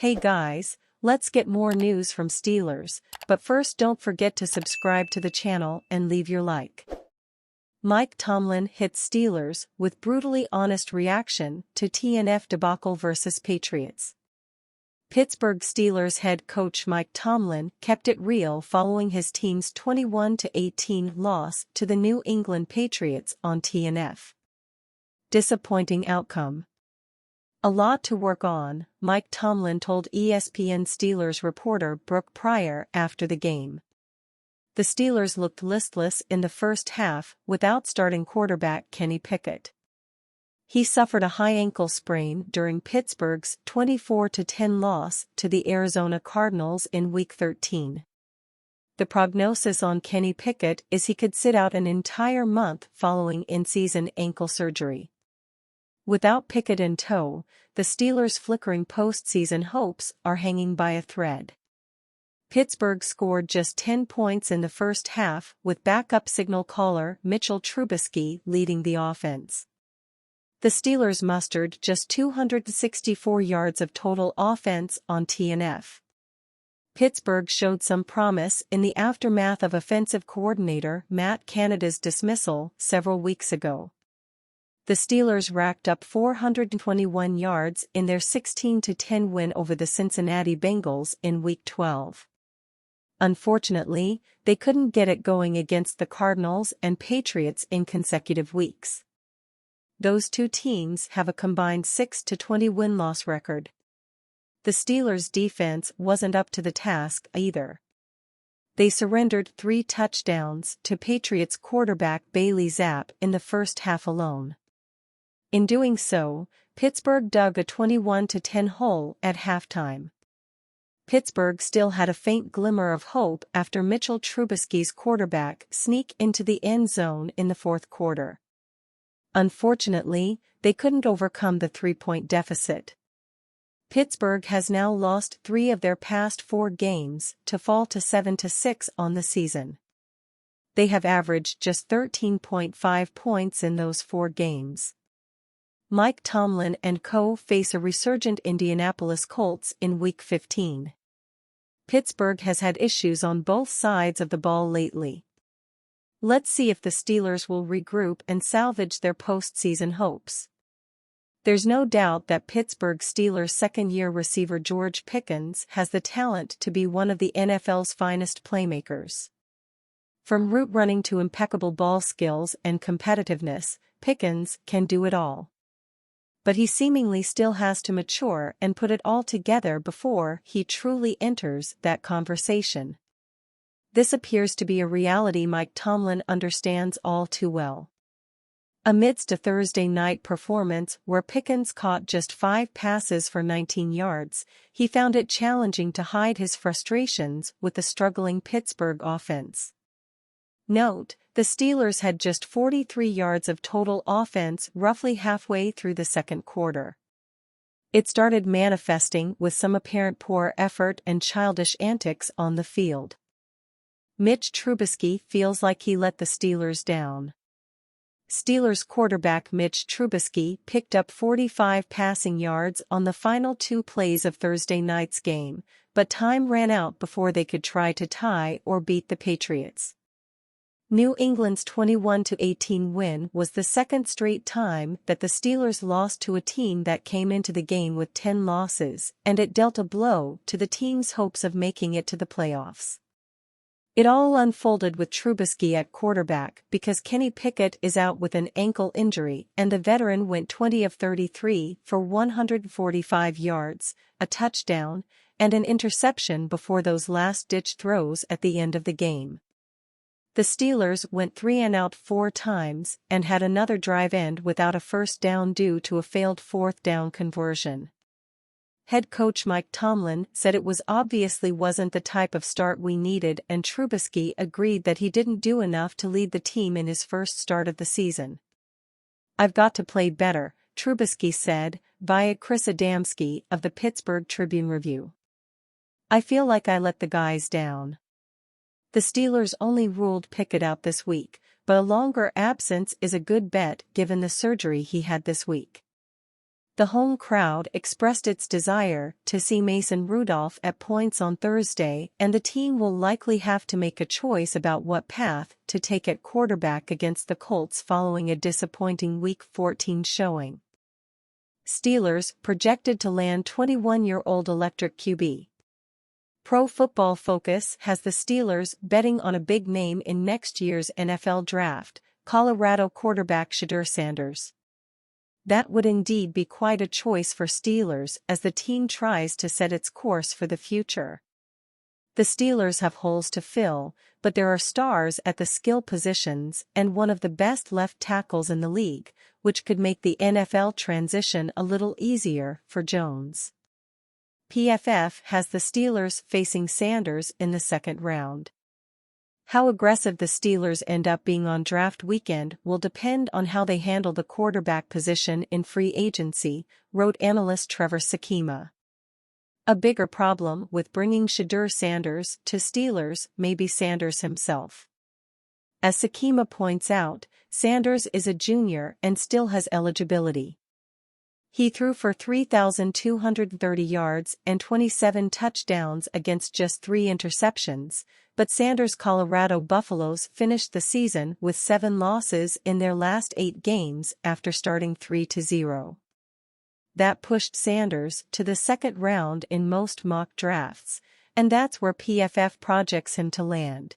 Hey guys, let's get more news from Steelers, but first don't forget to subscribe to the channel and leave your like. Mike Tomlin hits Steelers with brutally honest reaction to TNF debacle versus Patriots. Pittsburgh Steelers head coach Mike Tomlin kept it real following his team's 21-18 loss to the New England Patriots on TNF. Disappointing outcome. A lot to work on, Mike Tomlin told ESPN Steelers reporter Brooke Pryor after the game. The Steelers looked listless in the first half without starting quarterback Kenny Pickett. He suffered a high ankle sprain during Pittsburgh's 24-10 loss to the Arizona Cardinals in Week 13. The prognosis on Kenny Pickett is he could sit out an entire month following in-season ankle surgery. Without Pickett in tow, the Steelers' flickering postseason hopes are hanging by a thread. Pittsburgh scored just 10 points in the first half with backup signal caller Mitchell Trubisky leading the offense. The Steelers mustered just 264 yards of total offense on TNF. Pittsburgh showed some promise in the aftermath of offensive coordinator Matt Canada's dismissal several weeks ago. The Steelers racked up 421 yards in their 16-10 win over the Cincinnati Bengals in Week 12. Unfortunately, they couldn't get it going against the Cardinals and Patriots in consecutive weeks. Those two teams have a combined 6-20 win-loss record. The Steelers' defense wasn't up to the task either. They surrendered 3 touchdowns to Patriots quarterback Bailey Zappe in the first half alone. In doing so, Pittsburgh dug a 21-10 hole at halftime. Pittsburgh still had a faint glimmer of hope after Mitchell Trubisky's quarterback sneaked into the end zone in the fourth quarter. Unfortunately, they couldn't overcome the 3-point deficit. Pittsburgh has now lost 3 of their past 4 games to fall to 7-6 on the season. They have averaged just 13.5 points in those 4 games. Mike Tomlin and co. face a resurgent Indianapolis Colts in Week 15. Pittsburgh has had issues on both sides of the ball lately. Let's see if the Steelers will regroup and salvage their postseason hopes. There's no doubt that Pittsburgh Steelers second-year receiver George Pickens has the talent to be one of the NFL's finest playmakers. From route running to impeccable ball skills and competitiveness, Pickens can do it all. But he seemingly still has to mature and put it all together before he truly enters that conversation. This appears to be a reality Mike Tomlin understands all too well. Amidst a Thursday night performance where Pickens caught just 5 passes for 19 yards, he found it challenging to hide his frustrations with the struggling Pittsburgh offense. Note, the Steelers had just 43 yards of total offense roughly halfway through the second quarter. It started manifesting with some apparent poor effort and childish antics on the field. Mitch Trubisky feels like he let the Steelers down. Steelers quarterback Mitch Trubisky picked up 45 passing yards on the final 2 plays of Thursday night's game, but time ran out before they could try to tie or beat the Patriots. New England's 21-18 win was the second straight time that the Steelers lost to a team that came into the game with 10 losses, and it dealt a blow to the team's hopes of making it to the playoffs. It all unfolded with Trubisky at quarterback because Kenny Pickett is out with an ankle injury and the veteran went 20 of 33 for 145 yards, a touchdown, and an interception before those last-ditch throws at the end of the game. The Steelers went 3-and-out 4 times and had another drive end without a first down due to a failed 4th down conversion. Head coach Mike Tomlin said it obviously wasn't the type of start we needed, and Trubisky agreed that he didn't do enough to lead the team in his first start of the season. "I've got to play better," Trubisky said, via Chris Adamski of the Pittsburgh Tribune-Review. "I feel like I let the guys down." The Steelers only ruled Pickett out this week, but a longer absence is a good bet given the surgery he had this week. The home crowd expressed its desire to see Mason Rudolph at points on Thursday, and the team will likely have to make a choice about what path to take at quarterback against the Colts following a disappointing Week 14 showing. Steelers projected to land 21-year-old electric QB. Pro Football Focus has the Steelers betting on a big name in next year's NFL Draft, Colorado quarterback Shedeur Sanders. That would indeed be quite a choice for Steelers as the team tries to set its course for the future. The Steelers have holes to fill, but there are stars at the skill positions and one of the best left tackles in the league, which could make the NFL transition a little easier for Jones. PFF has the Steelers facing Sanders in the second round. How aggressive the Steelers end up being on draft weekend will depend on how they handle the quarterback position in free agency, wrote analyst Trevor Sakima. A bigger problem with bringing Shedeur Sanders to Steelers may be Sanders himself. As Sakima points out, Sanders is a junior and still has eligibility. He threw for 3,230 yards and 27 touchdowns against just 3 interceptions, but Sanders' Colorado Buffaloes finished the season with 7 losses in their last 8 games after starting 3-0. That pushed Sanders to the second round in most mock drafts, and that's where PFF projects him to land.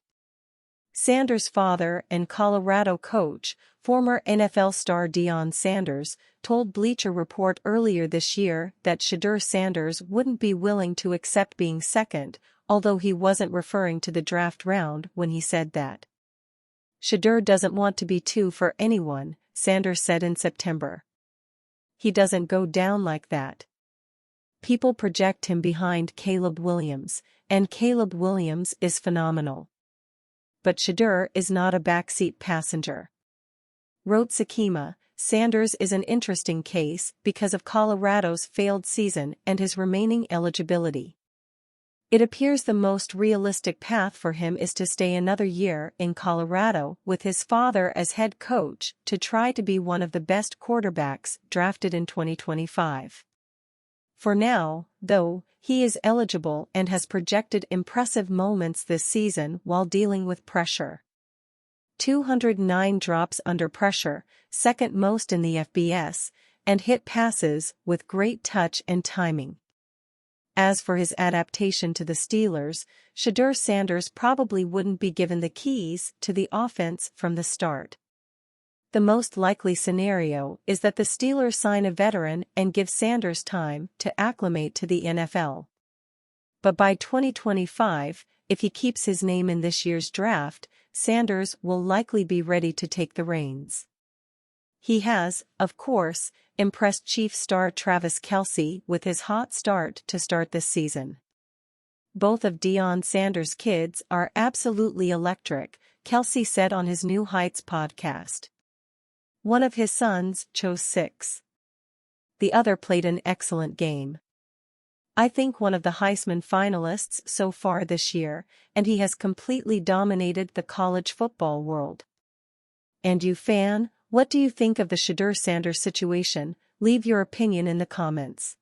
Sanders' father and Colorado coach, former NFL star Deion Sanders, told Bleacher Report earlier this year that Shedeur Sanders wouldn't be willing to accept being second, although he wasn't referring to the draft round when he said that. Shedeur doesn't want to be 2 for anyone, Sanders said in September. He doesn't go down like that. People project him behind Caleb Williams, and Caleb Williams is phenomenal. But Shedeur is not a backseat passenger. Wrote Sakima, Sanders is an interesting case because of Colorado's failed season and his remaining eligibility. It appears the most realistic path for him is to stay another year in Colorado with his father as head coach to try to be one of the best quarterbacks drafted in 2025. For now, though, he is eligible and has projected impressive moments this season while dealing with pressure. 209 drops under pressure, second most in the FBS, and hit passes with great touch and timing. As for his adaptation to the Steelers, Shedeur Sanders probably wouldn't be given the keys to the offense from the start. The most likely scenario is that the Steelers sign a veteran and give Sanders time to acclimate to the NFL. But by 2025, if he keeps his name in this year's draft, Sanders will likely be ready to take the reins. He has, of course, impressed Chiefs star Travis Kelce with his hot start to start this season. Both of Deion Sanders' kids are absolutely electric, Kelce said on his New Heights podcast. One of his sons chose 6. The other played an excellent game. I think one of the Heisman finalists so far this year, and he has completely dominated the college football world. And you fan, what do you think of the Shedeur Sanders situation? Leave your opinion in the comments.